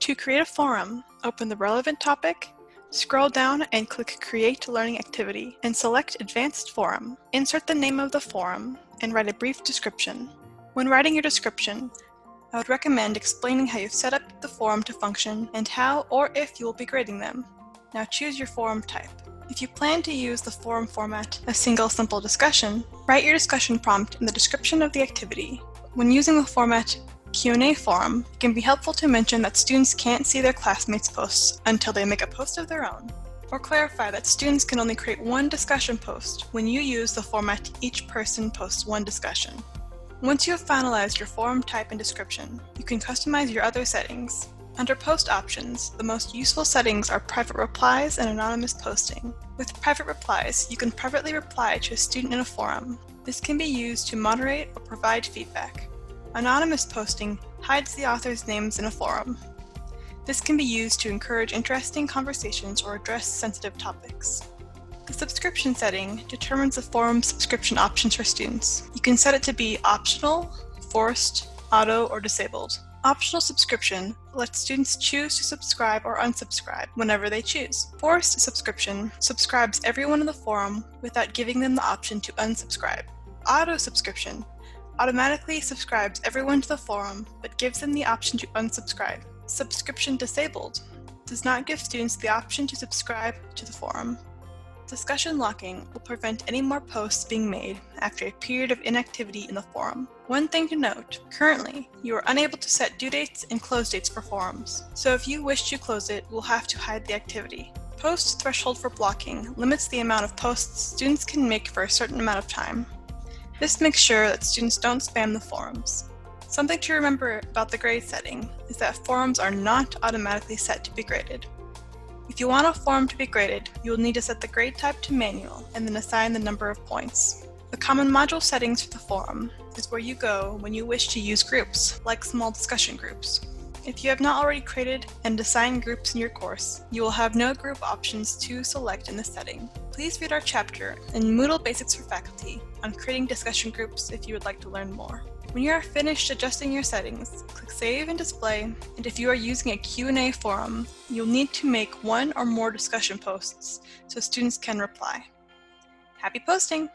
To create a forum, open the relevant topic, scroll down and click Create Learning Activity and select Advanced Forum. Insert the name of the forum and write a brief description. When writing your description, I would recommend explaining how you've set up the forum to function and how or if you will be grading them. Now choose your forum type. If you plan to use the forum format, a single simple discussion, write your discussion prompt in the description of the activity. When using the format Q&A forum, it can be helpful to mention that students can't see their classmates' posts until they make a post of their own. Or clarify that students can only create one discussion post when you use the format each person posts one discussion. Once you have finalized your forum type and description, you can customize your other settings. Under Post Options, the most useful settings are private replies and anonymous posting. With private replies, you can privately reply to a student in a forum. This can be used to moderate or provide feedback. Anonymous posting hides the author's names in a forum. This can be used to encourage interesting conversations or address sensitive topics. The subscription setting determines the forum's subscription options for students. You can set it to be optional, forced, auto, or disabled. Optional subscription lets students choose to subscribe or unsubscribe whenever they choose. Forced subscription subscribes everyone in the forum without giving them the option to unsubscribe. Auto subscription automatically subscribes everyone to the forum but gives them the option to unsubscribe. Subscription disabled does not give students the option to subscribe to the forum. Discussion locking will prevent any more posts being made after a period of inactivity in the forum. One thing to note, currently, you are unable to set due dates and close dates for forums, so if you wish to close it, you will have to hide the activity. Post threshold for blocking limits the amount of posts students can make for a certain amount of time. This makes sure that students don't spam the forums. Something to remember about the grade setting is that forums are not automatically set to be graded. If you want a forum to be graded, you will need to set the grade type to manual and then assign the number of points. The common module settings for the forum is where you go when you wish to use groups, like small discussion groups. If you have not already created and assigned groups in your course, you will have no group options to select in this setting. Please read our chapter in Moodle Basics for Faculty on creating discussion groups if you would like to learn more. When you are finished adjusting your settings, click Save and Display, and if you are using a Q&A forum, you'll need to make one or more discussion posts so students can reply. Happy posting!